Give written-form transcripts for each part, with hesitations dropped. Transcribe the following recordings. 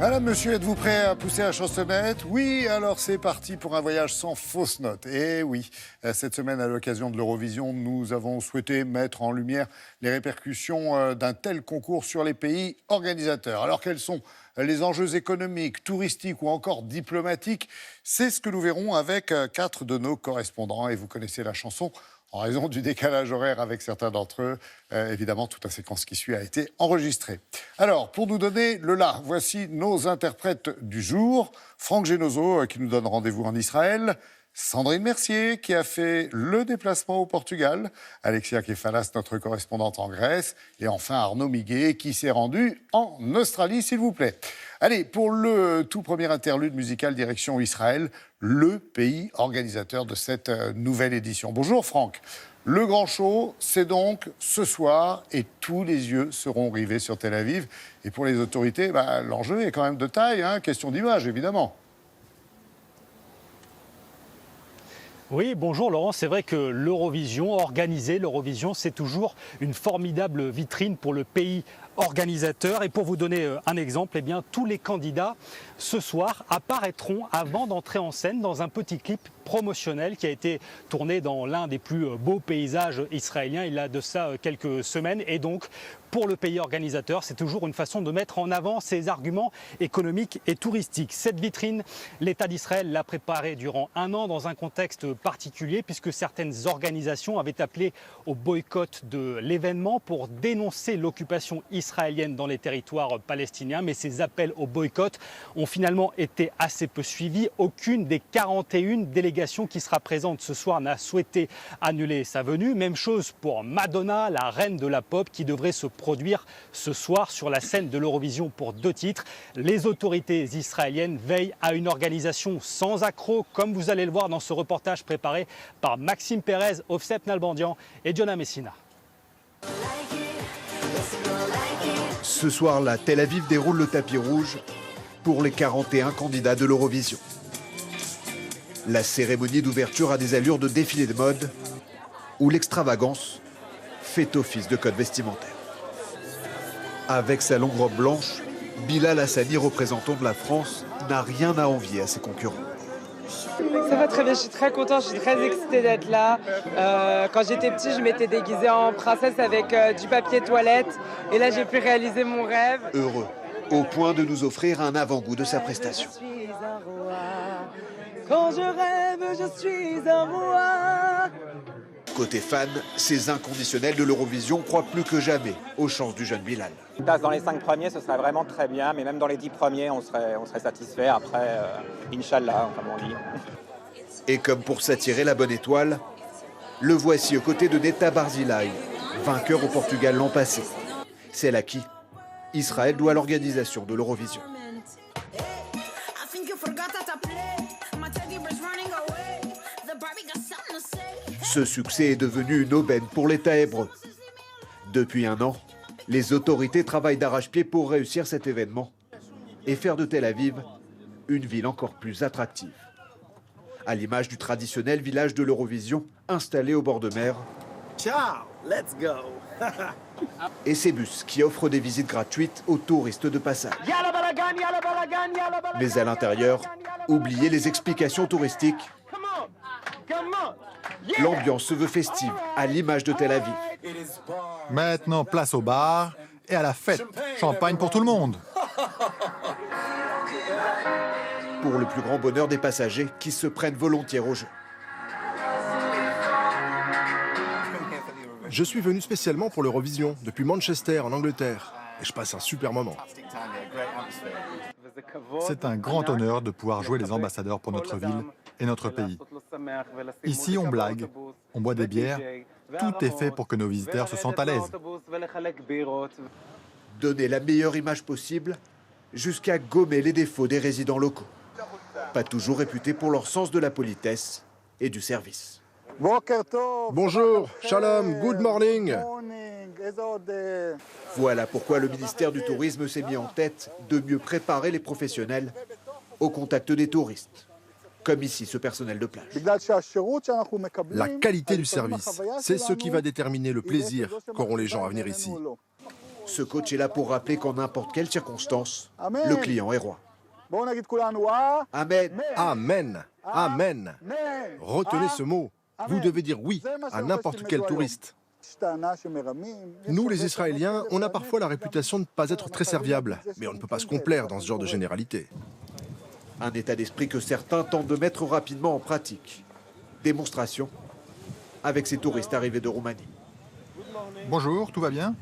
Madame, monsieur, êtes-vous prêt à pousser la chansonnette? Oui, alors c'est parti pour un voyage sans fausse note. Et oui, cette semaine, à l'occasion de l'Eurovision, nous avons souhaité mettre en lumière les répercussions d'un tel concours sur les pays organisateurs. Alors, quels sont les enjeux économiques, touristiques ou encore diplomatiques? C'est ce que nous verrons avec 4 de nos correspondants. Et vous connaissez la chanson en raison du décalage horaire avec certains d'entre eux. Évidemment, toute la séquence qui suit a été enregistrée. Alors, pour nous donner le là, voici nos interprètes du jour. Franck Genozo, qui nous donne rendez-vous en Israël. Sandrine Mercier, qui a fait le déplacement au Portugal. Alexia Kefalas, notre correspondante en Grèce. Et enfin, Arnaud Miguet, qui s'est rendu en Australie, s'il vous plaît. Allez, pour le tout premier interlude musical direction Israël, le pays organisateur de cette nouvelle édition. Bonjour Franck. Le grand show, c'est donc ce soir et tous les yeux seront rivés sur Tel Aviv. Et pour les autorités, l'enjeu est quand même de taille, question d'image évidemment. Oui, bonjour Laurent. C'est vrai que organiser l'Eurovision, c'est toujours une formidable vitrine pour le pays organisateur. Et pour vous donner un exemple, tous les candidats ce soir apparaîtront avant d'entrer en scène dans un petit clip promotionnel qui a été tourné dans l'un des plus beaux paysages israéliens il y a de ça quelques semaines. Et donc, pour le pays organisateur, c'est toujours une façon de mettre en avant ses arguments économiques et touristiques. Cette vitrine, l'État d'Israël l'a préparée durant un an dans un contexte particulier puisque certaines organisations avaient appelé au boycott de l'événement pour dénoncer l'occupation israélienne dans les territoires palestiniens. Mais ces appels au boycott ont finalement été assez peu suivis. Aucune des 41 délégations qui sera présente ce soir n'a souhaité annuler sa venue. Même chose pour Madonna, la reine de la pop, qui devrait se produire ce soir sur la scène de l'Eurovision pour 2 titres. Les autorités israéliennes veillent à une organisation sans accroc, comme vous allez le voir dans ce reportage préparé par Maxime Pérez, Offset Nalbandian et Jonah Messina. Ce soir-là, Tel Aviv déroule le tapis rouge pour les 41 candidats de l'Eurovision. La cérémonie d'ouverture a des allures de défilé de mode où l'extravagance fait office de code vestimentaire. Avec sa longue robe blanche, Bilal Hassani, représentant de la France, n'a rien à envier à ses concurrents. Ça va très bien, je suis très contente, je suis très excitée d'être là. Quand j'étais petit, je m'étais déguisée en princesse avec du papier toilette. Et là, j'ai pu réaliser mon rêve. Heureux, au point de nous offrir un avant-goût de sa prestation. Je suis un roi. Quand je rêve, je suis un roi. Côté fan, ces inconditionnels de l'Eurovision croient plus que jamais aux chances du jeune Bilal. Une place dans les 5 premiers, ce serait vraiment très bien, mais même dans les 10 premiers, on serait satisfait. Après, Inch'Allah, comme on dit. Et comme pour s'attirer la bonne étoile, le voici aux côtés de Netta Barzilai, vainqueur au Portugal l'an passé. Celle à qui Israël doit l'organisation de l'Eurovision. Ce succès est devenu une aubaine pour l'État hébreu. Depuis un an, les autorités travaillent d'arrache-pied pour réussir cet événement et faire de Tel Aviv une ville encore plus attractive. À l'image du traditionnel village de l'Eurovision installé au bord de mer. Ciao, let's go. Et ces bus qui offrent des visites gratuites aux touristes de passage. Mais à l'intérieur, oubliez les explications touristiques. L'ambiance se veut festive, à l'image de Tel Aviv. Maintenant, place au bar et à la fête. Champagne pour tout le monde. Pour le plus grand bonheur des passagers qui se prennent volontiers au jeu. Je suis venu spécialement pour l'Eurovision, depuis Manchester, en Angleterre. Et je passe un super moment. C'est un grand honneur de pouvoir jouer les ambassadeurs pour notre ville et notre pays. Ici, on blague, on boit des bières. Tout est fait pour que nos visiteurs se sentent à l'aise. Donner la meilleure image possible jusqu'à gommer les défauts des résidents locaux. Pas toujours réputés pour leur sens de la politesse et du service. Bonjour, shalom, good morning. Voilà pourquoi le ministère du Tourisme s'est mis en tête de mieux préparer les professionnels au contact des touristes, comme ici ce personnel de plage. La qualité du service, c'est ce qui va déterminer le plaisir qu'auront les gens à venir ici. Ce coach est là pour rappeler qu'en n'importe quelle circonstance, le client est roi. Amen. Amen. Amen. Retenez ce mot. Vous devez dire oui à n'importe quel touriste. Nous, les Israéliens, on a parfois la réputation de ne pas être très serviables, mais on ne peut pas se complaire dans ce genre de généralité. Un état d'esprit que certains tentent de mettre rapidement en pratique. Démonstration avec ces touristes arrivés de Roumanie. Bonjour, tout va bien?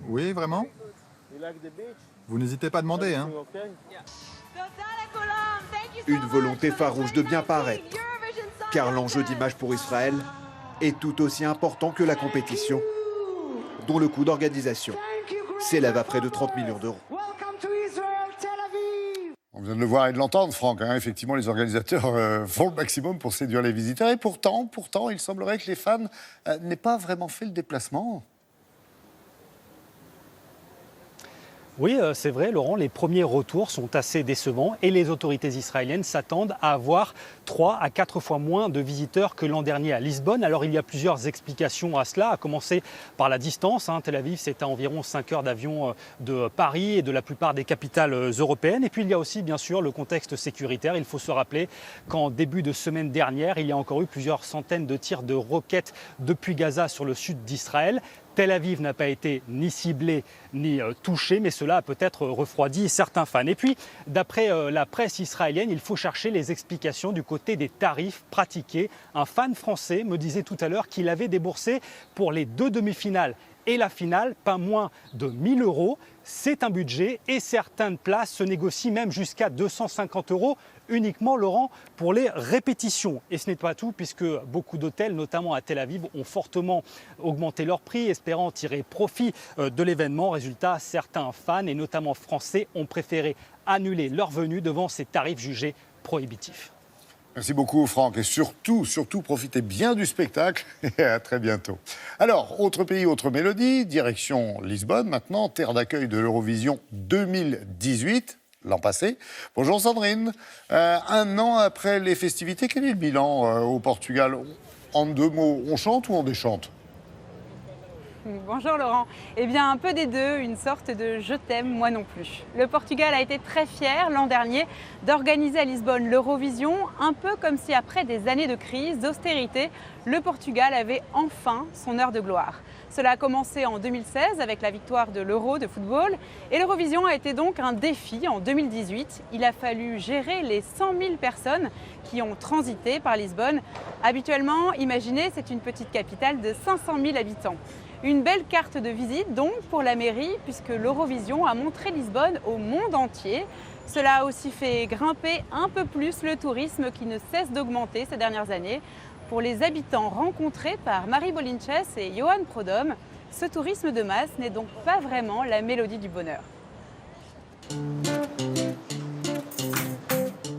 Oui, vraiment? Vous n'hésitez pas à demander, hein? Une volonté farouche de bien paraître, car l'enjeu d'image pour Israël est tout aussi important que la compétition, dont le coût d'organisation s'élève à près de 30 millions d'euros. On vient de le voir et de l'entendre, Franck. Hein. Effectivement, les organisateurs font le maximum pour séduire les visiteurs. Et pourtant, il semblerait que les fans n'aient pas vraiment fait le déplacement. Oui, c'est vrai, Laurent, les premiers retours sont assez décevants et les autorités israéliennes s'attendent à avoir 3 à 4 fois moins de visiteurs que l'an dernier à Lisbonne. Alors, il y a plusieurs explications à cela, à commencer par la distance. Tel Aviv, c'est à environ 5 heures d'avion de Paris et de la plupart des capitales européennes. Et puis, il y a aussi, bien sûr, le contexte sécuritaire. Il faut se rappeler qu'en début de semaine dernière, il y a encore eu plusieurs centaines de tirs de roquettes depuis Gaza sur le sud d'Israël. Tel Aviv n'a pas été ni ciblé ni touché, mais cela a peut-être refroidi certains fans. Et puis, d'après la presse israélienne, il faut chercher les explications du côté des tarifs pratiqués. Un fan français me disait tout à l'heure qu'il avait déboursé pour les 2 demi-finales et la finale pas moins de 1 000 €. C'est un budget et certaines places se négocient même jusqu'à 250 € uniquement, Laurent, pour les répétitions. Et ce n'est pas tout, puisque beaucoup d'hôtels, notamment à Tel Aviv, ont fortement augmenté leurs prix, espérant tirer profit de l'événement. Résultat, certains fans, et notamment français, ont préféré annuler leur venue devant ces tarifs jugés prohibitifs. Merci beaucoup, Franck. Et surtout, profitez bien du spectacle et à très bientôt. Alors, autre pays, autre mélodie, direction Lisbonne maintenant, terre d'accueil de l'Eurovision 2018. L'an passé. Bonjour Sandrine. Un an après les festivités, quel est le bilan au Portugal? En 2 mots, on chante ou on déchante? Bonjour Laurent. Eh bien, un peu des deux, une sorte de je t'aime, moi non plus. Le Portugal a été très fier l'an dernier d'organiser à Lisbonne l'Eurovision, un peu comme si après des années de crise, d'austérité, le Portugal avait enfin son heure de gloire. Cela a commencé en 2016 avec la victoire de l'Euro de football et l'Eurovision a été donc un défi en 2018. Il a fallu gérer les 100 000 personnes qui ont transité par Lisbonne. Habituellement, imaginez, c'est une petite capitale de 500 000 habitants. Une belle carte de visite donc pour la mairie puisque l'Eurovision a montré Lisbonne au monde entier. Cela a aussi fait grimper un peu plus le tourisme qui ne cesse d'augmenter ces dernières années. Pour les habitants rencontrés par Marie Bolinches et Johan Prodom, ce tourisme de masse n'est donc pas vraiment la mélodie du bonheur.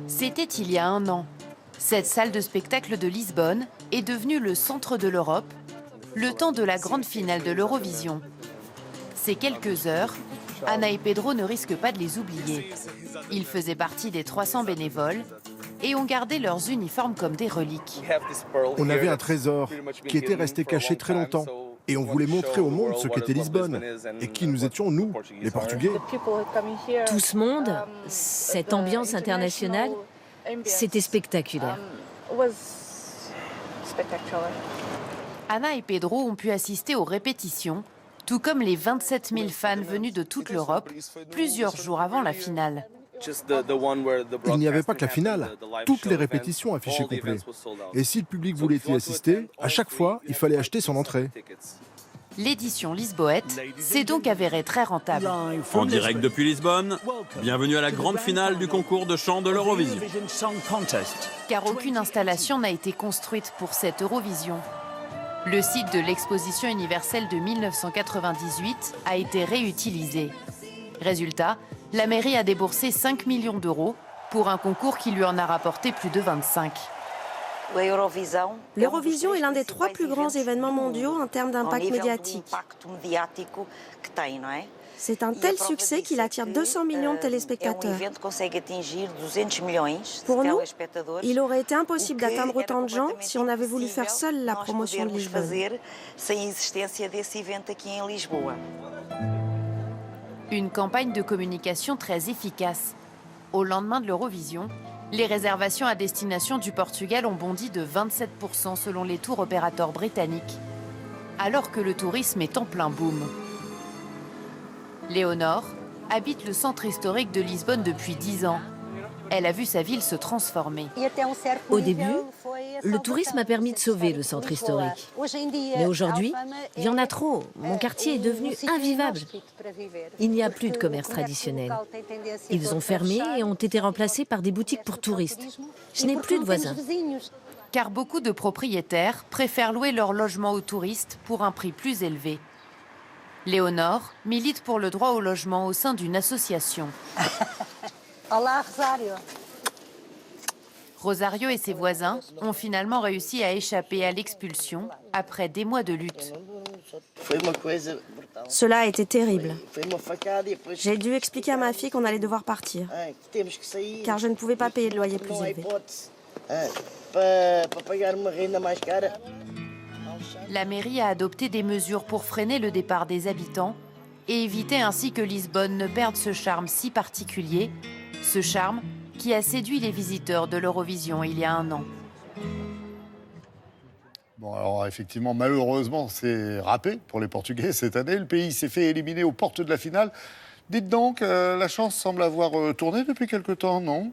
C'était il y a 1 an. Cette salle de spectacle de Lisbonne est devenue le centre de l'Europe, le temps de la grande finale de l'Eurovision. Ces quelques heures, Anna et Pedro ne risquent pas de les oublier. Ils faisaient partie des 300 bénévoles et ont gardé leurs uniformes comme des reliques. On avait un trésor qui était resté caché très longtemps. Et on voulait montrer au monde ce qu'était Lisbonne. Et qui nous étions, nous, les Portugais. Tout ce monde, cette ambiance internationale, c'était spectaculaire. Anna et Pedro ont pu assister aux répétitions, tout comme les 27 000 fans venus de toute l'Europe, plusieurs jours avant la finale. Il n'y avait pas que la finale, toutes les répétitions affichaient complet. Et si le public voulait y assister, à chaque fois, il fallait acheter son entrée. L'édition lisboète s'est donc avérée très rentable. En direct depuis Lisbonne, bienvenue à la grande finale du concours de chant de l'Eurovision. Car aucune installation n'a été construite pour cette Eurovision. Le site de l'exposition universelle de 1998 a été réutilisé. Résultat, la mairie a déboursé 5 millions d'euros pour un concours qui lui en a rapporté plus de 25. L'Eurovision est l'un des 3 plus grands événements mondiaux en termes d'impact médiatique. C'est un tel succès qu'il attire 200 millions de téléspectateurs. Pour nous, il aurait été impossible d'atteindre autant de gens si on avait voulu faire seul la promotion de Lisbonne. Une campagne de communication très efficace. Au lendemain de l'Eurovision, les réservations à destination du Portugal ont bondi de 27% selon les tours opérateurs britanniques, alors que le tourisme est en plein boom. Léonore habite le centre historique de Lisbonne depuis 10 ans. Elle a vu sa ville se transformer. Au début, le tourisme a permis de sauver le centre historique. Mais aujourd'hui, il y en a trop. Mon quartier est devenu invivable. Il n'y a plus de commerce traditionnel. Ils ont fermé et ont été remplacés par des boutiques pour touristes. Je n'ai plus de voisins. Car beaucoup de propriétaires préfèrent louer leur logement aux touristes pour un prix plus élevé. Léonore milite pour le droit au logement au sein d'une association. Rosario et ses voisins ont finalement réussi à échapper à l'expulsion après des mois de lutte. Cela a été terrible. J'ai dû expliquer à ma fille qu'on allait devoir partir, car je ne pouvais pas payer de loyer plus élevé. La mairie a adopté des mesures pour freiner le départ des habitants et éviter ainsi que Lisbonne ne perde ce charme si particulier, ce charme qui a séduit les visiteurs de l'Eurovision il y a 1 an. Bon, alors effectivement, malheureusement, c'est râpé pour les Portugais cette année. Le pays s'est fait éliminer aux portes de la finale. Dites donc, la chance semble avoir tourné depuis quelque temps, non ?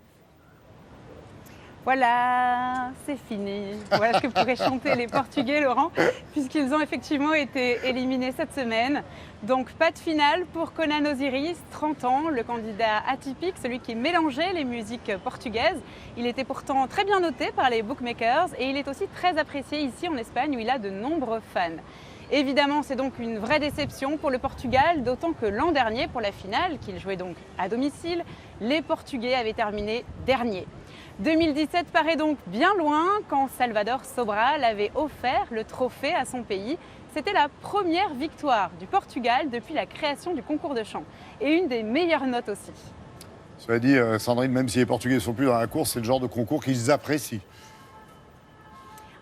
Voilà, c'est fini. Voilà ce que pourraient chanter les Portugais, Laurent, puisqu'ils ont effectivement été éliminés cette semaine. Donc pas de finale pour Conan Osiris, 30 ans, le candidat atypique, celui qui mélangeait les musiques portugaises. Il était pourtant très bien noté par les bookmakers et il est aussi très apprécié ici en Espagne où il a de nombreux fans. Évidemment, c'est donc une vraie déception pour le Portugal, d'autant que l'an dernier, pour la finale, qu'il jouait donc à domicile, les Portugais avaient terminé dernier. 2017 paraît donc bien loin quand Salvador Sobral avait offert le trophée à son pays. C'était la première victoire du Portugal depuis la création du concours de chant et une des meilleures notes aussi. Cela dit, Sandrine, même si les Portugais ne sont plus dans la course, c'est le genre de concours qu'ils apprécient.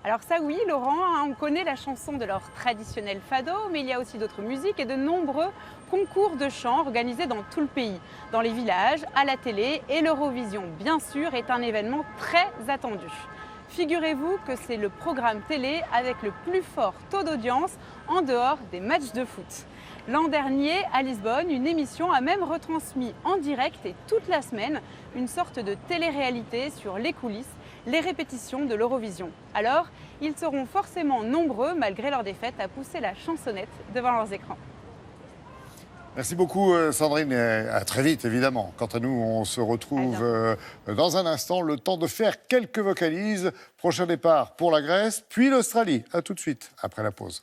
Alors ça oui, Laurent, on connaît la chanson de leur traditionnel fado, mais il y a aussi d'autres musiques et de nombreux concours de chant organisés dans tout le pays, dans les villages, à la télé, et l'Eurovision, bien sûr, est un événement très attendu. Figurez-vous que c'est le programme télé avec le plus fort taux d'audience en dehors des matchs de foot. L'an dernier, à Lisbonne, une émission a même retransmis en direct et toute la semaine une sorte de télé-réalité sur les coulisses, les répétitions de l'Eurovision. Alors, ils seront forcément nombreux, malgré leur défaite, à pousser la chansonnette devant leurs écrans. Merci beaucoup Sandrine, et à très vite évidemment. Quant à nous, on se retrouve dans un instant, le temps de faire quelques vocalises. Prochain départ pour la Grèce, puis l'Australie. À tout de suite, après la pause.